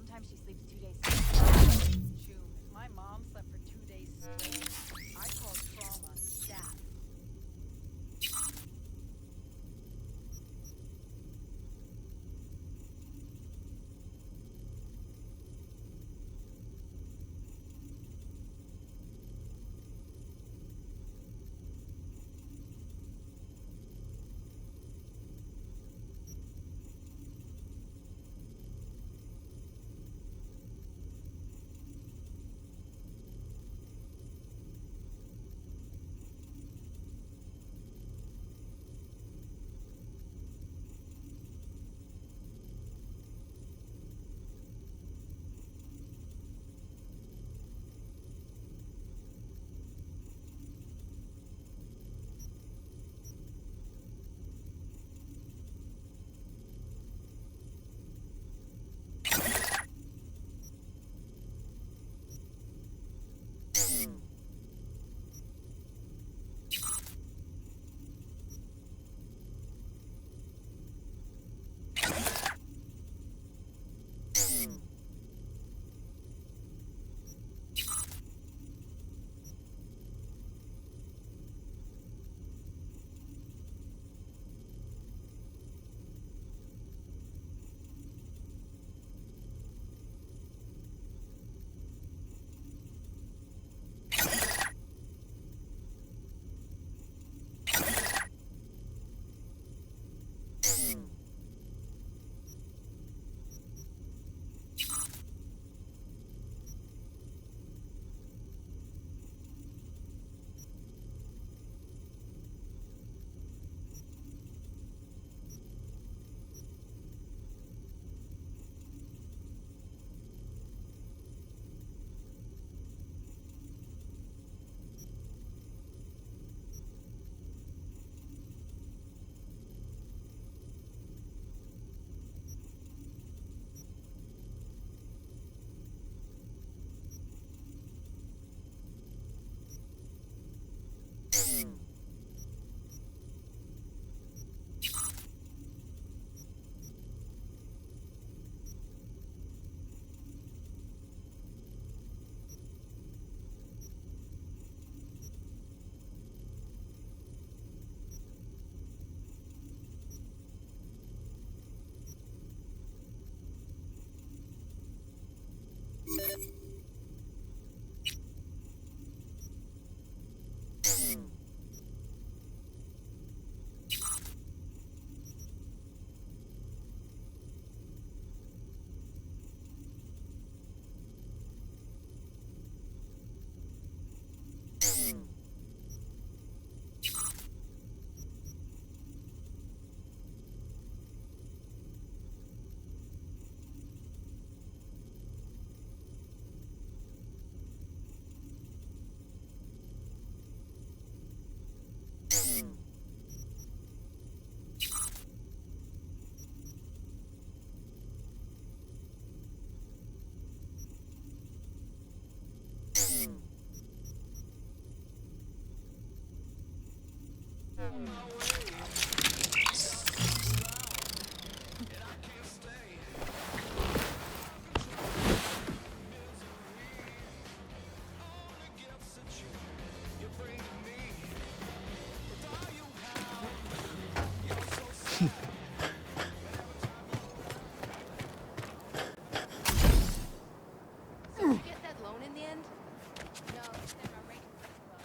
Sometimes she sleeps 2 days straight. Shoot, if my mom slept for 2 days straight, I'd call trauma stat. So did you get that loan in the end? No, they said our rate was low.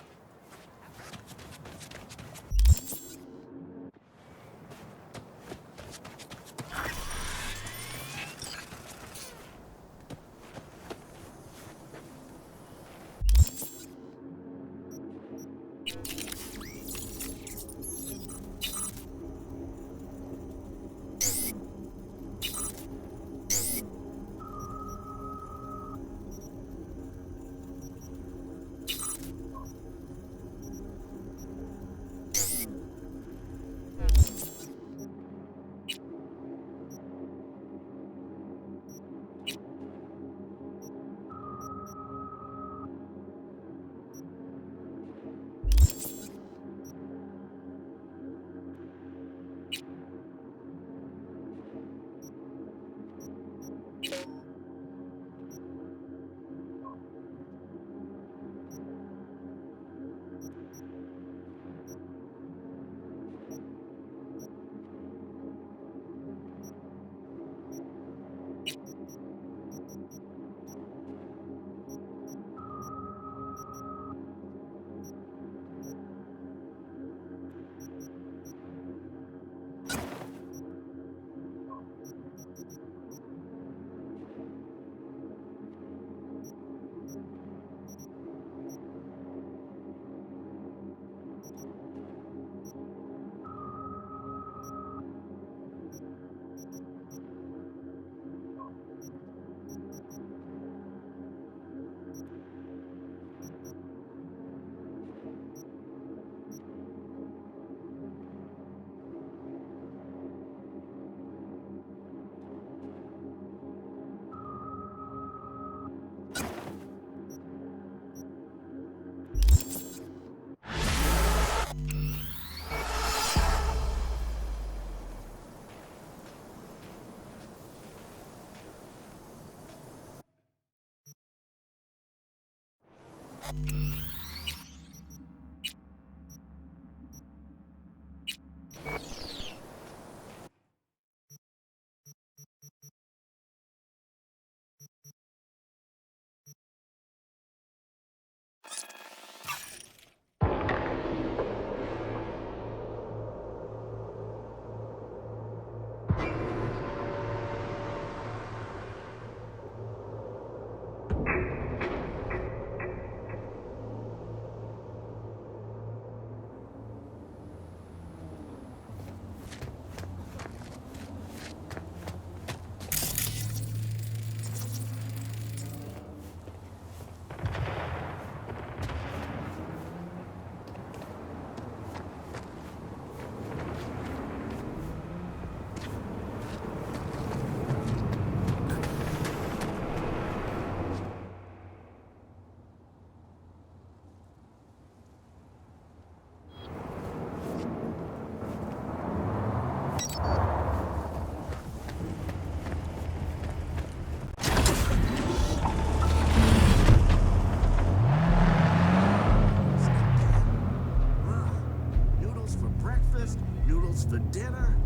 Noodles for breakfast, noodles for dinner.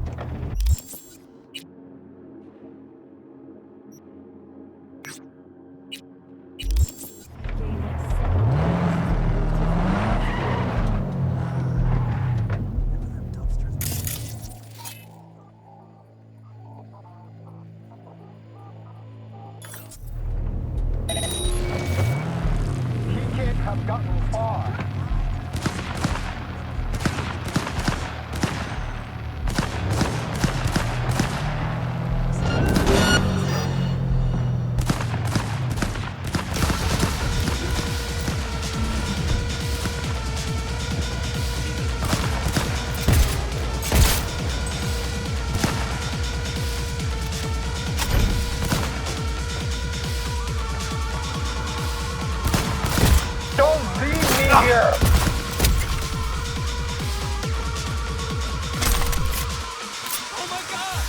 Kids have gotten far. Don't leave me here! Oh my god!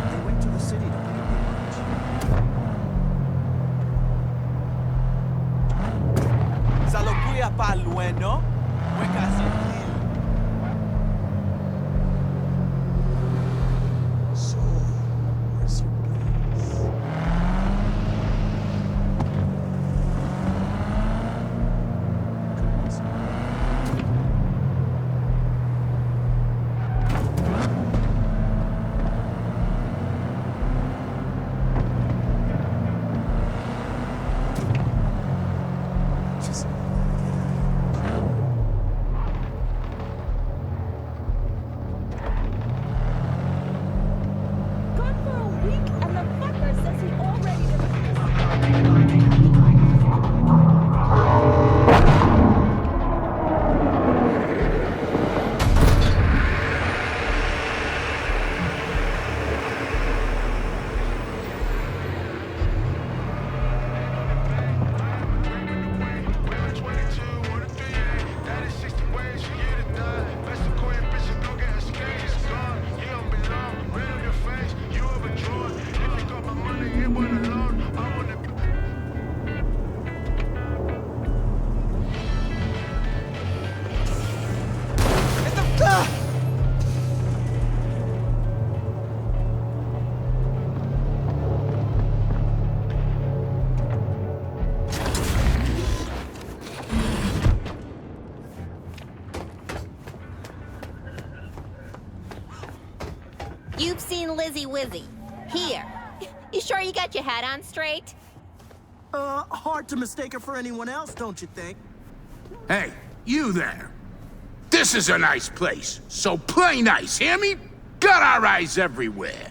They went to the city to pick up the lunch. Ça le couille pas loin, non? Ouais, cassé. So, where's your place? Just Gone for a week, and the fucker says he already You've seen Lizzie Wizzy. Here. You sure you got your hat on straight? Hard to mistake her for anyone else, don't you think? Hey, you there. This is a nice place, so play nice, hear me? Got our eyes everywhere.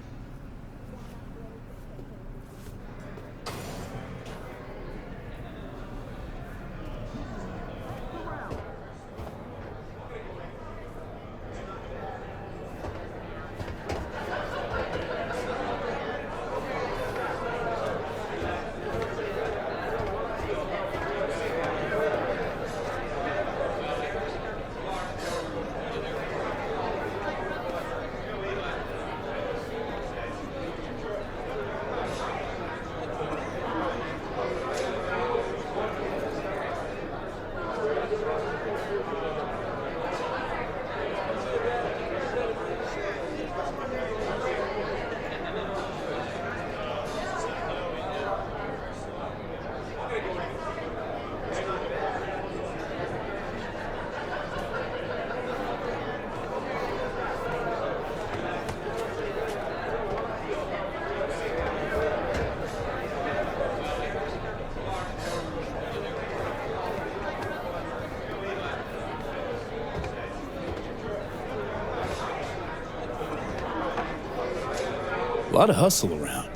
A lot of hustle around.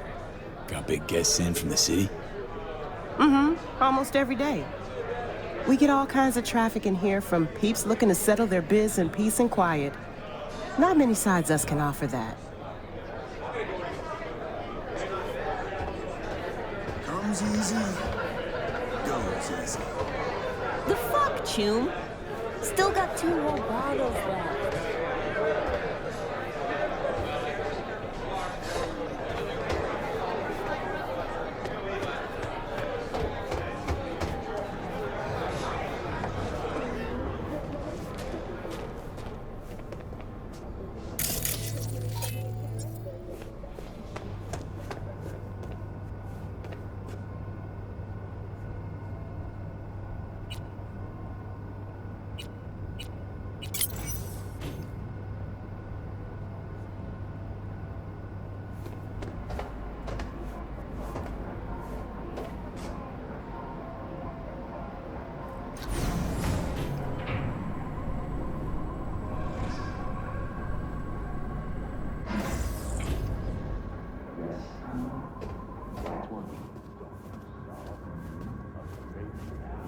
Got big guests in from the city. Almost every day. We get all kinds of traffic in here, from peeps looking to settle their biz in peace and quiet. Not many sides us can offer that. Comes easy, goes easy. The fuck, Choom? Still got 2 more bottles left.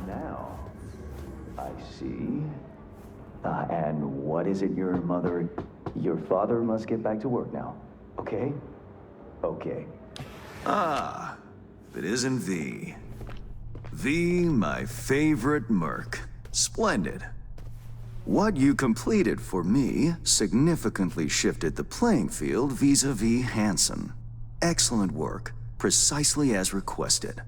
Now, I see. And what is it your father must get back to work now, okay? Okay. Ah, if it isn't V. V, my favorite merc. Splendid. What you completed for me significantly shifted the playing field vis-a-vis Hansen. Excellent work, precisely as requested.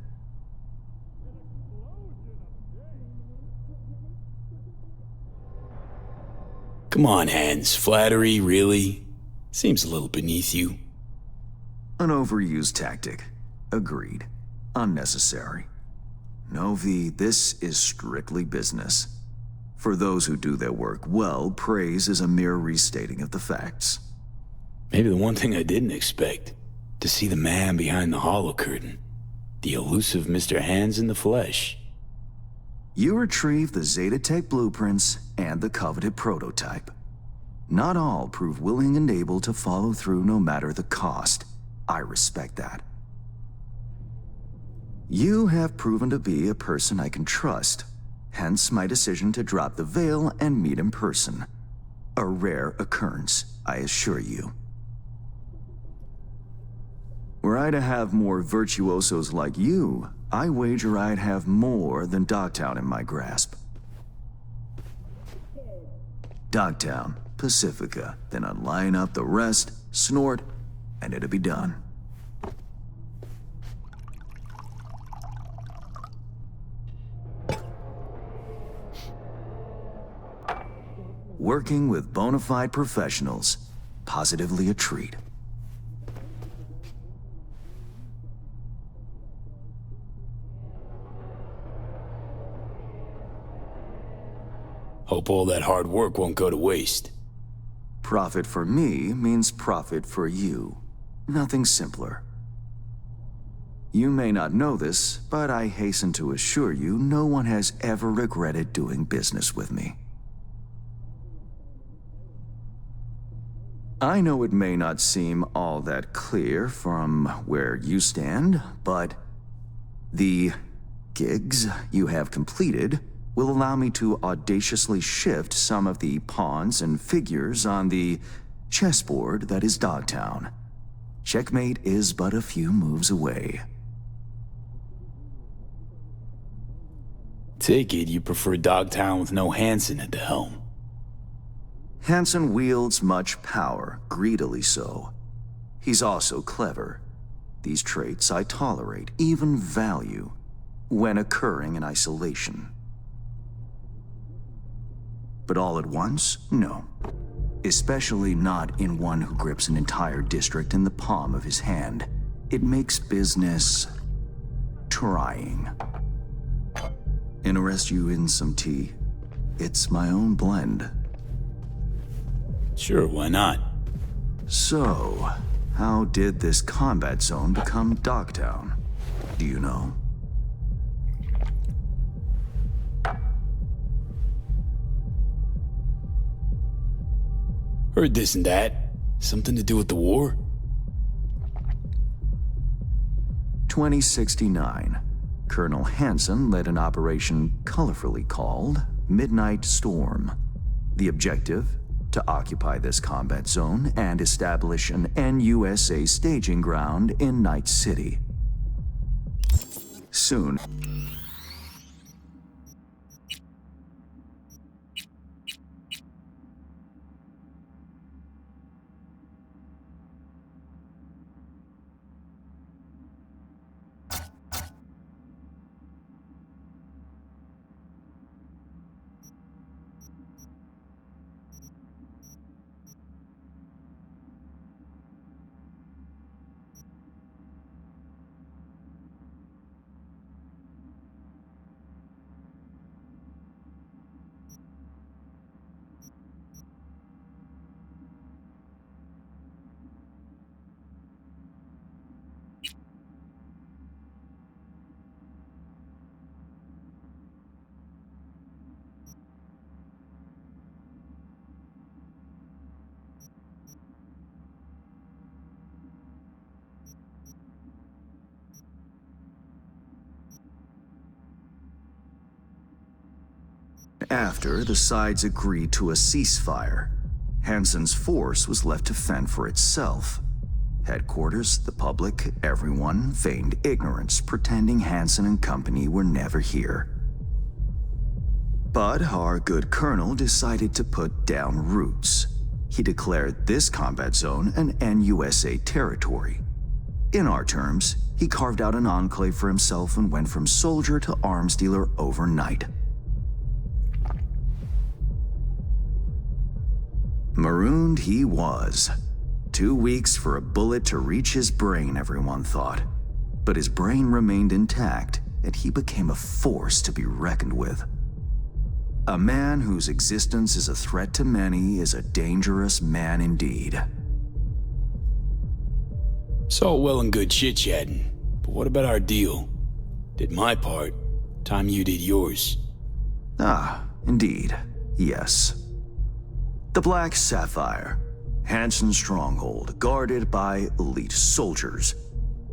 Come on, Hans. Flattery, really? Seems a little beneath you. An overused tactic. Agreed. Unnecessary. No, V, this is strictly business. For those who do their work well, praise is a mere restating of the facts. Maybe the one thing I didn't expect. To see the man behind the hollow curtain. The elusive Mr. Hands in the flesh. You retrieved the Zeta Tech blueprints and the coveted prototype. Not all prove willing and able to follow through no matter the cost. I respect that. You have proven to be a person I can trust, hence my decision to drop the veil and meet in person. A rare occurrence, I assure you. Were I to have more virtuosos like you, I wager I'd have more than Dogtown in my grasp. Dogtown, Pacifica, then I'd line up the rest, snort, and it'd be done. Working with bona fide professionals, positively a treat. Hope all that hard work won't go to waste. Profit for me means profit for you. Nothing simpler. You may not know this, but I hasten to assure you no one has ever regretted doing business with me. I know it may not seem all that clear from where you stand, but the gigs you have completed will allow me to audaciously shift some of the pawns and figures on the chessboard that is Dogtown. Checkmate is but a few moves away. Take it you prefer Dogtown with no Hansen at the helm. Hansen wields much power, greedily so. He's also clever. These traits I tolerate, even value, when occurring in isolation. But all at once? No. Especially not in one who grips an entire district in the palm of his hand. It makes business trying. Interest you in some tea? It's my own blend. Sure, why not? So, how did this combat zone become Dogtown? Do you know? Heard this and that. Something to do with the war? 2069. Colonel Hansen led an operation colorfully called Midnight Storm. The objective? To occupy this combat zone and establish an NUSA staging ground in Night City. Soon, after the sides agreed to a ceasefire, Hansen's force was left to fend for itself. Headquarters, the public, everyone feigned ignorance, pretending Hansen and company were never here. But our good colonel decided to put down roots. He declared this combat zone an NUSA territory. In our terms, he carved out an enclave for himself and went from soldier to arms dealer overnight. Marooned he was. 2 weeks for a bullet to reach his brain, everyone thought. But his brain remained intact, and he became a force to be reckoned with. A man whose existence is a threat to many is a dangerous man indeed. It's all well and good chit-chatting, but what about our deal? Did my part, time you did yours. Ah, indeed, yes. The Black Sapphire, Hansen's stronghold, guarded by elite soldiers.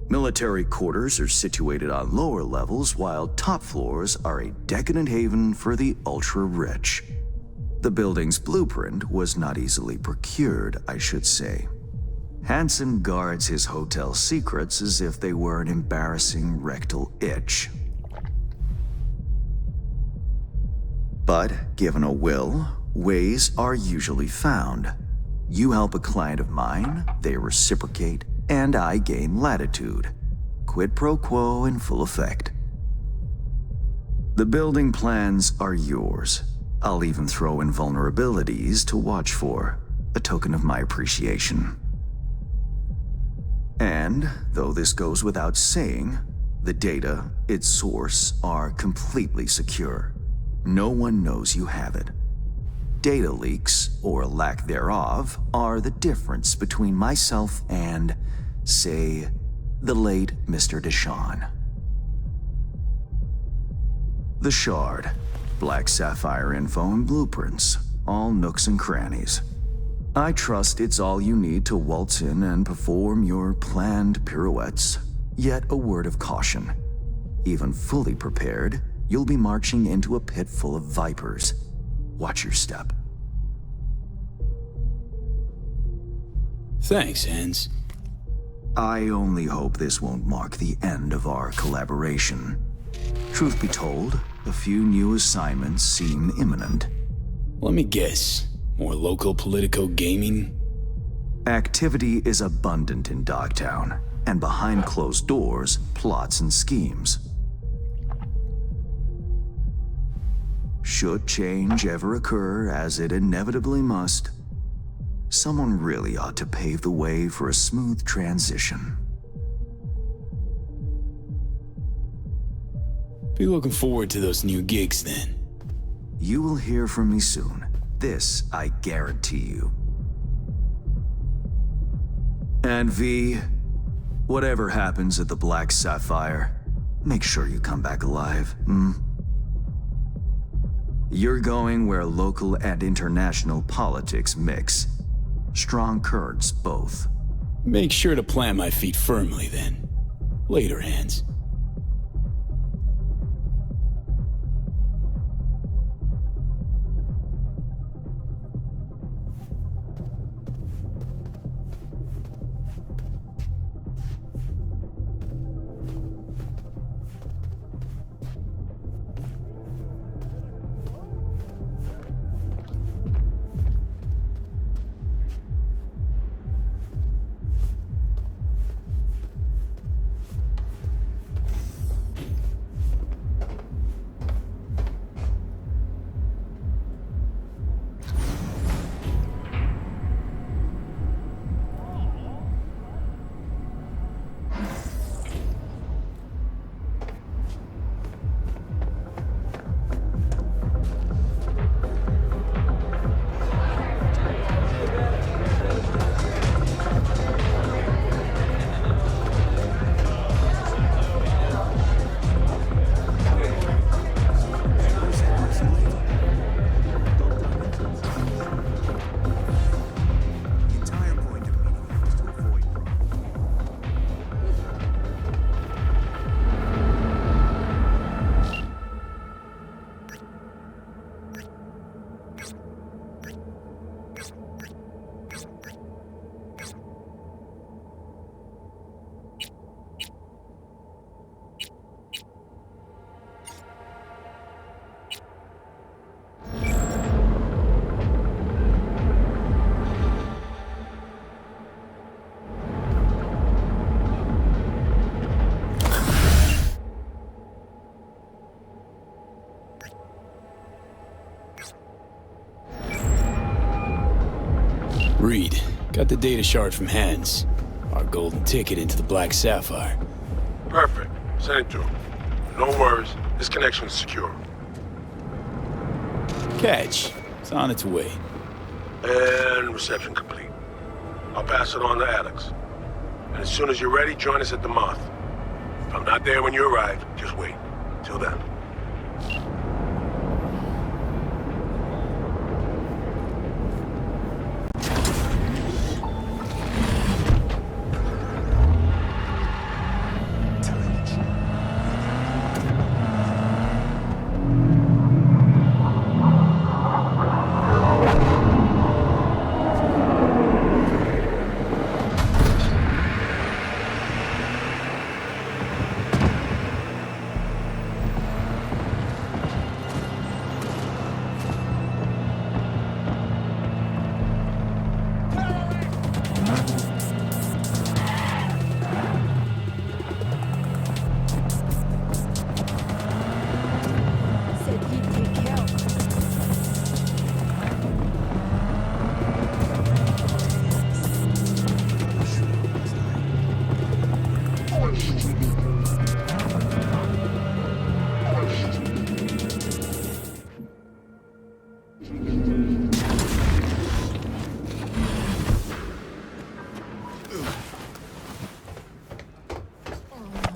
Military quarters are situated on lower levels, while top floors are a decadent haven for the ultra-rich. The building's blueprint was not easily procured, I should say. Hansen guards his hotel secrets as if they were an embarrassing rectal itch. But given a will, ways are usually found. You help a client of mine, they reciprocate, and I gain latitude. Quid pro quo in full effect. The building plans are yours. I'll even throw in vulnerabilities to watch for, a token of my appreciation. And, though this goes without saying, the data, its source, are completely secure. No one knows you have it. Data leaks, or lack thereof, are the difference between myself and, say, the late Mr. Deshawn. The Shard, Black Sapphire info and blueprints, all nooks and crannies. I trust it's all you need to waltz in and perform your planned pirouettes. Yet a word of caution. Even fully prepared, you'll be marching into a pit full of vipers. Watch your step. Thanks, Hans. I only hope this won't mark the end of our collaboration. Truth be told, a few new assignments seem imminent. Let me guess. More local Politico gaming? Activity is abundant in Dogtown, and behind closed doors, plots and schemes. Should change ever occur, as it inevitably must, someone really ought to pave the way for a smooth transition. Be looking forward to those new gigs then. You will hear from me soon. This I guarantee you. And V, whatever happens at the Black Sapphire, make sure you come back alive, You're going where local and international politics mix. Strong currents, both. Make sure to plant my feet firmly then. Later, Hans. Reed, got the data shard from Hans. Our golden ticket into the Black Sapphire. Perfect. Send it to him. No worries. This connection's secure. Catch. It's on its way. And reception complete. I'll pass it on to Alex. And as soon as you're ready, join us at the Moth. If I'm not there when you arrive, just wait. Till then.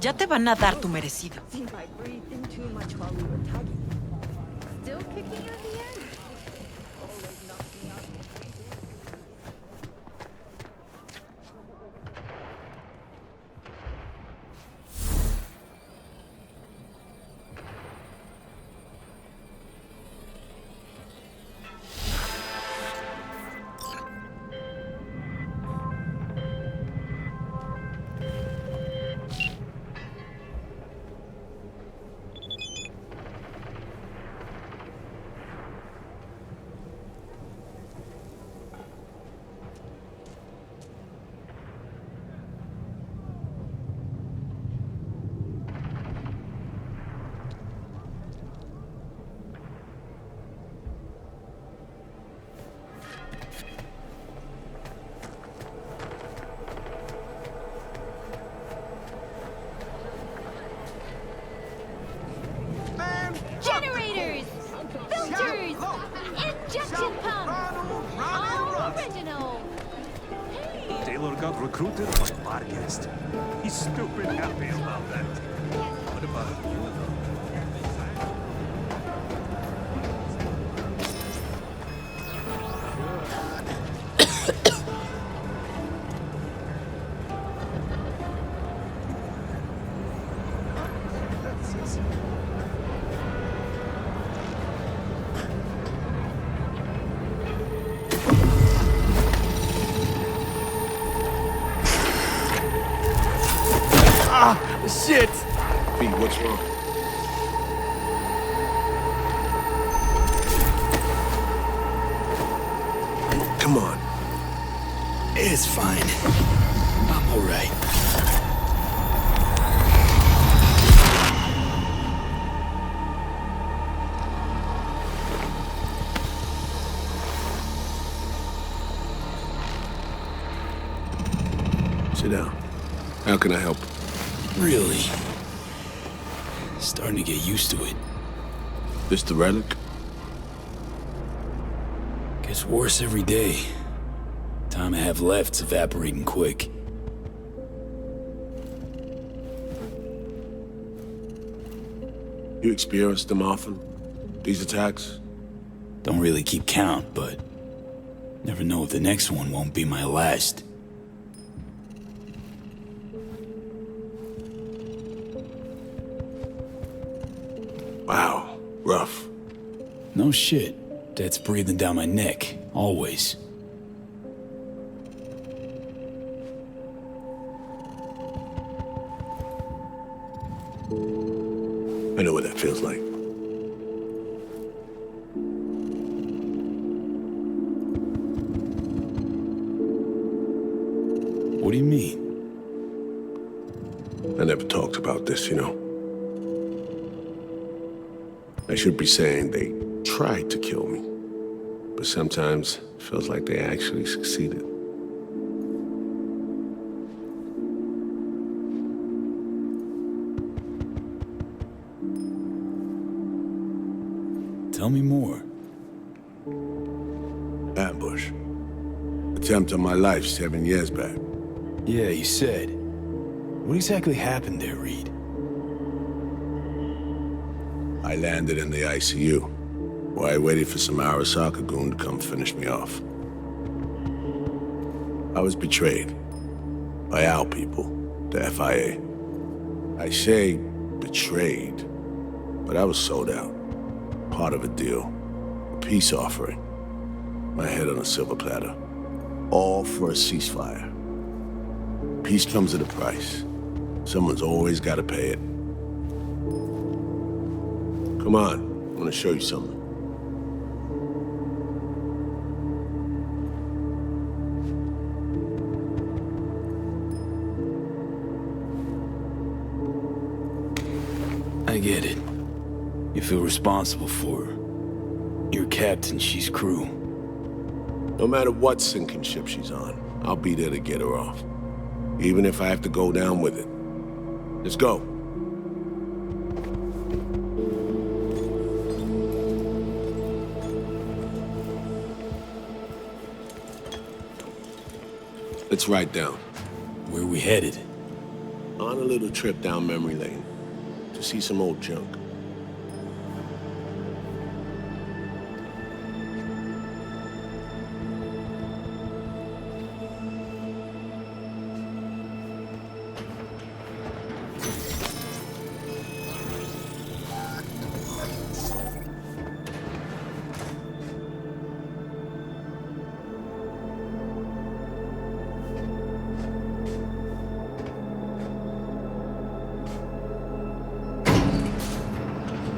Ya te van a dar tu merecido. Think I breathed in too much while we were tugging. Still kicking at the end? Generators! Filters! Injection pumps! All original! Taylor got recruited on a podcast. He's stupid happy about that. What about you, Shit! B, what's wrong? Come on. It's fine. I'm alright. Sit down. How can I help? Really? Starting to get used to it. This the relic? Gets worse every day. Time I have left's evaporating quick. You experience them often? These attacks? Don't really keep count, but never know if the next one won't be my last. Wow, rough. No shit. That's breathing down my neck, always. I know what that feels like. What do you mean? I never talked about this, you know. I should be saying they tried to kill me, but sometimes it feels like they actually succeeded. Tell me more. Ambush. Attempt on my life 7 years back. Yeah, you said. What exactly happened there, Reed? I landed in the ICU, while I waited for some Arasaka goon to come finish me off. I was betrayed by our people, the FIA. I say betrayed, but I was sold out. Part of a deal, a peace offering. My head on a silver platter. All for a ceasefire. Peace comes at a price. Someone's always got to pay it. Come on, I want to show you something. I get it. You feel responsible for her. You're captain, she's crew. No matter what sinking ship she's on, I'll be there to get her off. Even if I have to go down with it. Let's go. Let's ride down. Where are we headed? On a little trip down memory lane to see some old junk.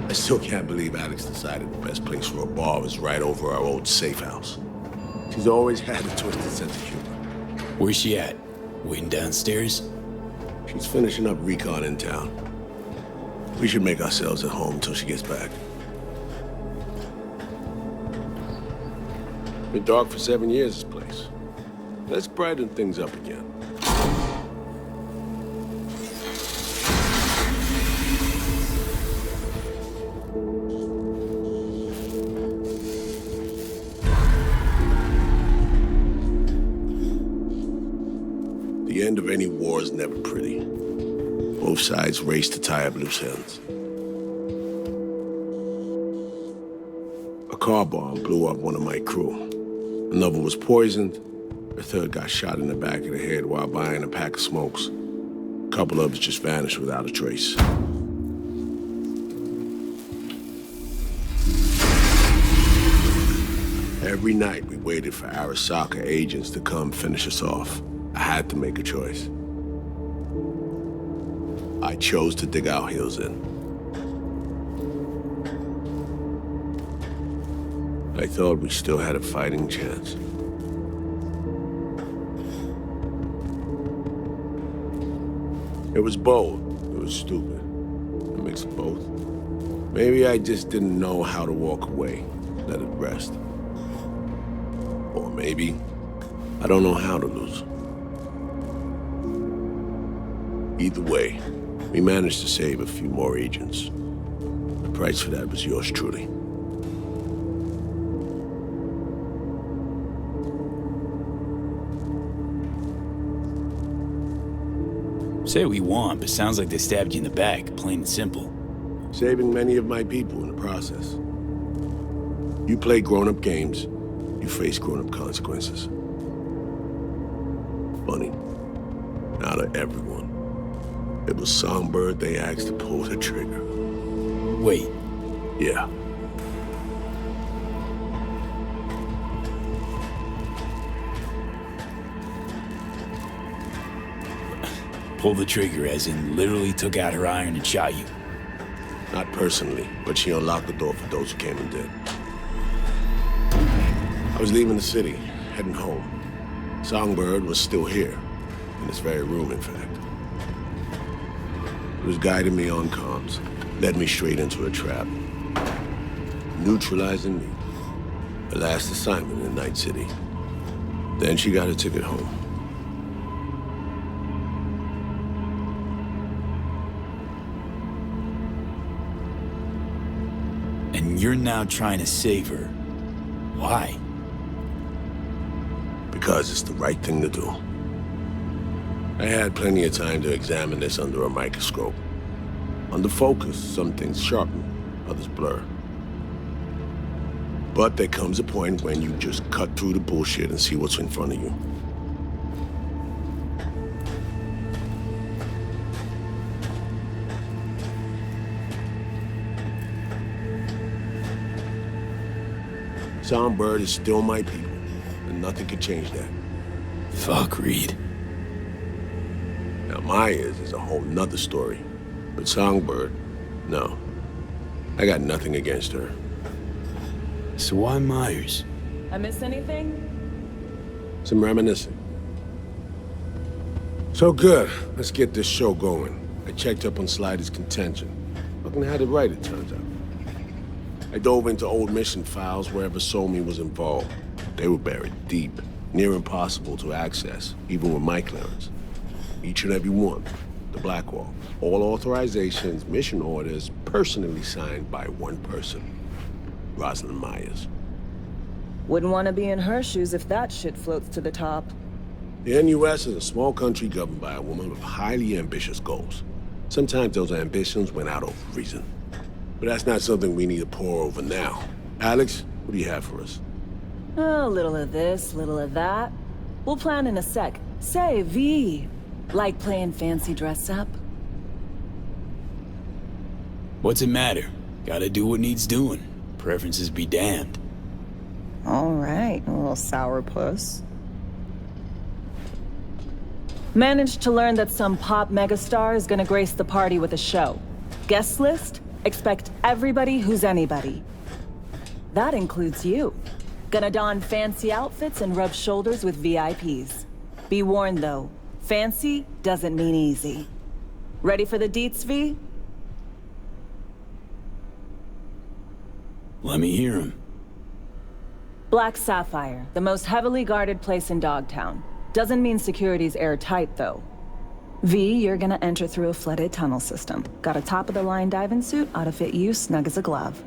I still can't believe Alex decided the best place for a bar was right over our old safe house. She's always had a twisted sense of humor. Where's she at? Waiting downstairs? She's finishing up recon in town. We should make ourselves at home until she gets back. Been dark for 7 years, this place. Let's brighten things up again. The end of any war is never pretty. Both sides race to tie up loose ends. A car bomb blew up one of my crew. Another was poisoned. A third got shot in the back of the head while buying a pack of smokes. A couple others just vanished without a trace. Every night we waited for Arasaka agents to come finish us off. I had to make a choice. I chose to dig our heels in. I thought we still had a fighting chance. It was bold. It was stupid. A mix of both. Maybe I just didn't know how to walk away, let it rest. Or maybe I don't know how to lose. Either way, we managed to save a few more agents. The price for that was yours truly. Say what you want, but sounds like they stabbed you in the back, plain and simple. Saving many of my people in the process. You play grown-up games, you face grown-up consequences. Funny. Out of everyone, it was Songbird they asked to pull the trigger. Wait. Yeah. Pull the trigger, as in literally took out her iron and shot you. Not personally, but she unlocked the door for those who came and did. I was leaving the city, heading home. Songbird was still here, in this very room, in fact. It was guiding me on comms, led me straight into a trap. Neutralizing me. Her last assignment in Night City. Then she got a ticket home. And you're now trying to save her. Why? Because it's the right thing to do. I had plenty of time to examine this under a microscope. Under focus, some things sharpen, others blur. But there comes a point when you just cut through the bullshit and see what's in front of you. Songbird is still my people, and nothing can change that. Fuck, Reed. Now, Myers is a whole nother story. But Songbird, no. I got nothing against her. So why Myers? I miss anything? Some reminiscing. So good. Let's get this show going. I checked up on Slider's contention. Fucking had it right, it turns out. I dove into old mission files wherever Somi was involved. They were buried deep, near impossible to access, even with my clearance. Each and every one. The Blackwall. All authorizations, mission orders, personally signed by one person. Rosalind Myers. Wouldn't want to be in her shoes if that shit floats to the top. The NUS is a small country governed by a woman with highly ambitious goals. Sometimes those ambitions went out of reason. But that's not something we need to pour over now. Alex, what do you have for us? A little of this, little of that. We'll plan in a sec. Say, V, like playing fancy dress up? What's it matter? Gotta do what needs doing. Preferences be damned. All right, a little sourpuss. Managed to learn that some pop megastar is gonna grace the party with a show. Guest list? Expect everybody who's anybody. That includes you. Gonna don fancy outfits and rub shoulders with VIPs. Be warned though, fancy doesn't mean easy. Ready for the deets, V? Let me hear him. Black Sapphire, the most heavily guarded place in Dogtown. Doesn't mean security's airtight, though. V, you're gonna enter through a flooded tunnel system. Got a top-of-the-line diving suit, ought to fit you snug as a glove.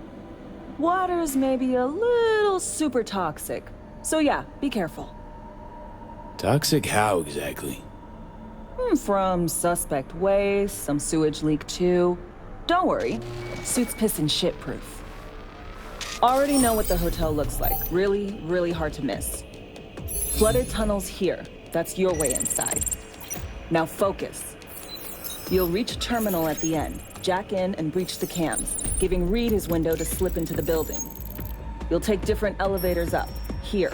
Water's maybe a little super toxic. So yeah, be careful. Toxic how exactly? From suspect waste, some sewage leak too. Don't worry, suit's piss and shit proof. Already know what the hotel looks like. Really, really hard to miss. Flooded tunnels here. That's your way inside. Now focus. You'll reach a terminal at the end. Jack in and breach the cams, giving Reed his window to slip into the building. You'll take different elevators up. Here.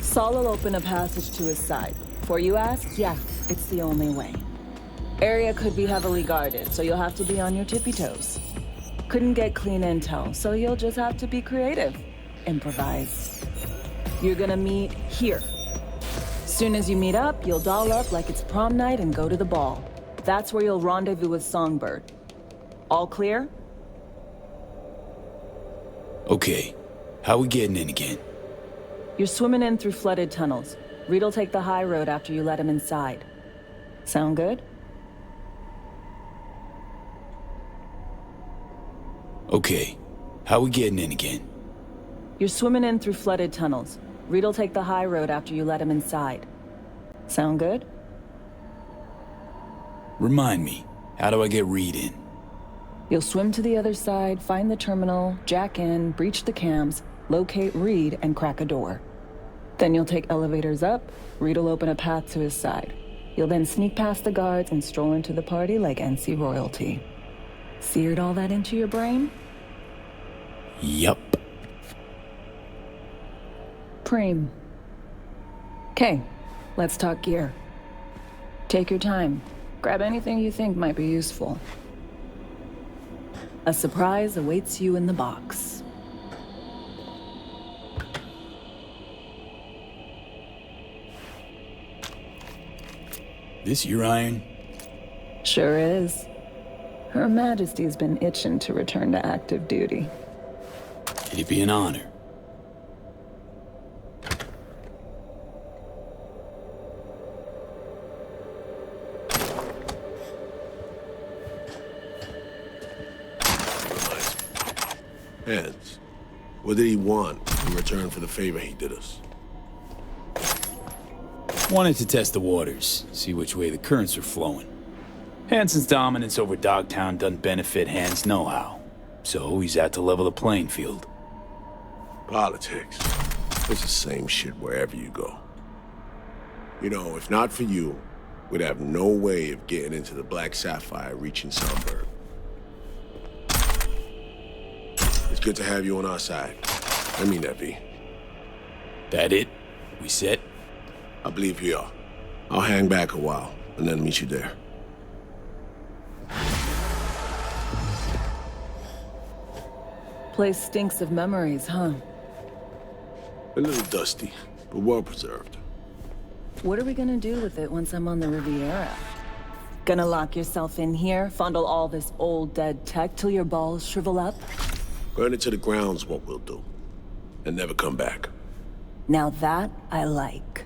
Saul will open a passage to his side. Before you ask, yeah, it's the only way. Area could be heavily guarded, so you'll have to be on your tippy toes. Couldn't get clean intel, so you'll just have to be creative. Improvise. You're gonna meet here. Soon as you meet up, you'll doll up like it's prom night and go to the ball. That's where you'll rendezvous with Songbird. All clear? Okay. How we getting in again? You're swimming in through flooded tunnels. Reed'll take the high road after you let him inside. Sound good? Okay. How we getting in again? You're swimming in through flooded tunnels. Reed'll take the high road after you let him inside. Sound good? Remind me, how do I get Reed in? You'll swim to the other side, find the terminal, jack in, breach the cams, locate Reed, and crack a door. Then you'll take elevators up, Reed'll open a path to his side. You'll then sneak past the guards and stroll into the party like NC royalty. Seared all that into your brain? Yup. Preem. Okay, let's talk gear. Take your time. Grab anything you think might be useful. A surprise awaits you in the box. This your iron? Sure is. Her Majesty's been itching to return to active duty. It'd be an honor. Hands. What did he want in return for the favor he did us? Wanted to test the waters, see which way the currents are flowing. Hansen's dominance over Dogtown doesn't benefit Hans know-how, so he's out to level the playing field. Politics. It's the same shit wherever you go. You know, if not for you, we'd have no way of getting into the Black Sapphire reaching Songbird. It's good to have you on our side. I mean that, V. That it? We set? I believe we are. I'll hang back a while, and then meet you there. Place stinks of memories, huh? A little dusty, but well preserved. What are we gonna do with it once I'm on the Riviera? Gonna lock yourself in here, fondle all this old dead tech till your balls shrivel up? Burn it to the ground's what we'll do. And never come back. Now that I like.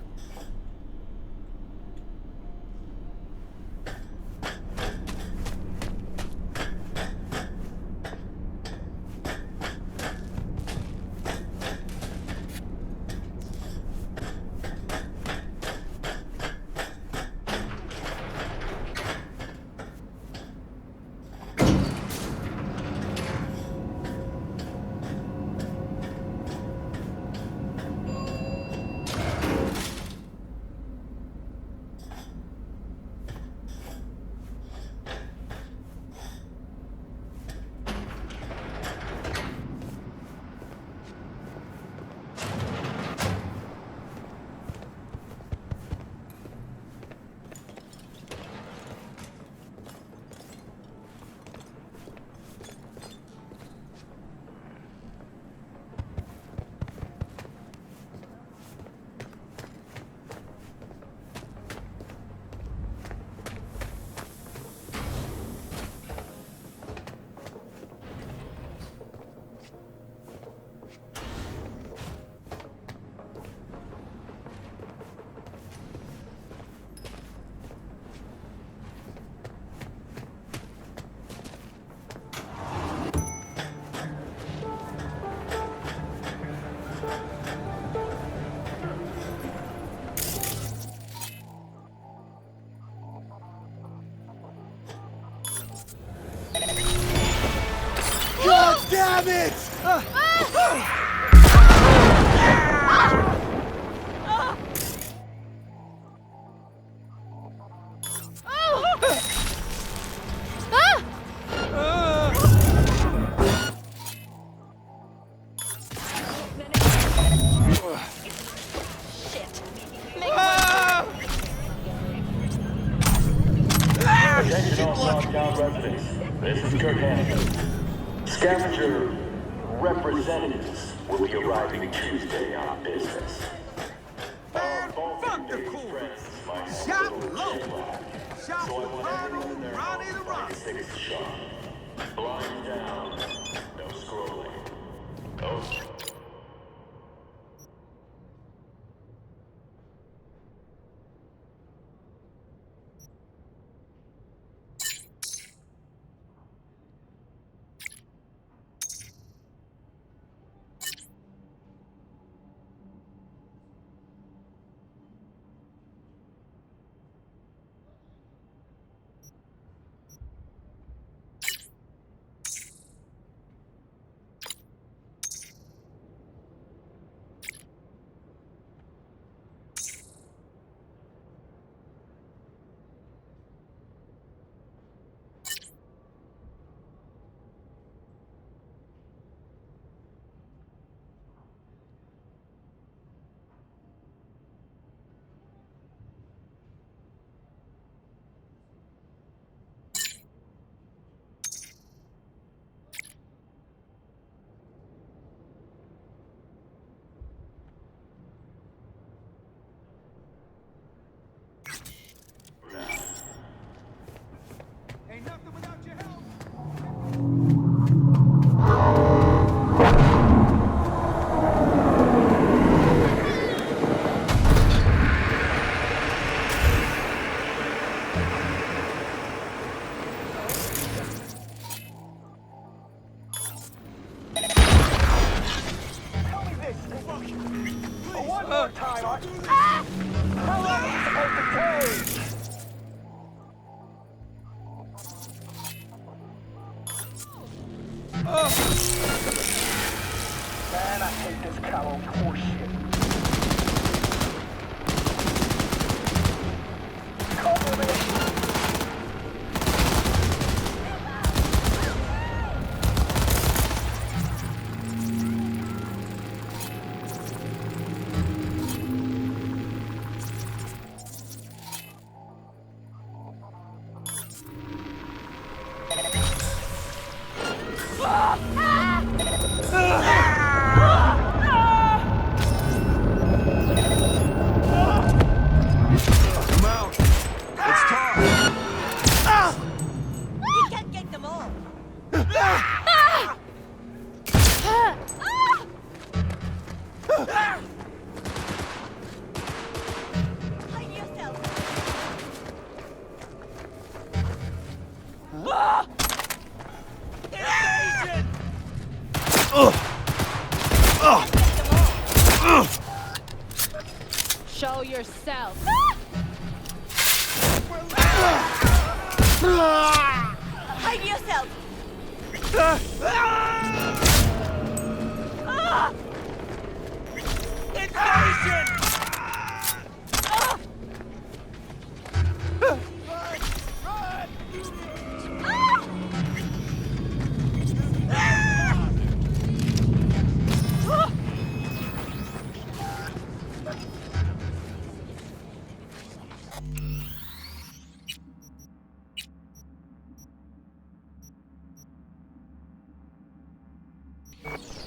Damn it! Attention all Dogtown residents. This is Kirk Hannigan. Scavenger representatives will be arriving Tuesday on business. Fuck the cool! Shot low! Shot Ronnie the Rock! Blind down. No scrolling. Oh. One more time, How long is it supposed to take? Man, I hate this callowed horseshit. Cover me! Show yourself. Hide yourself! You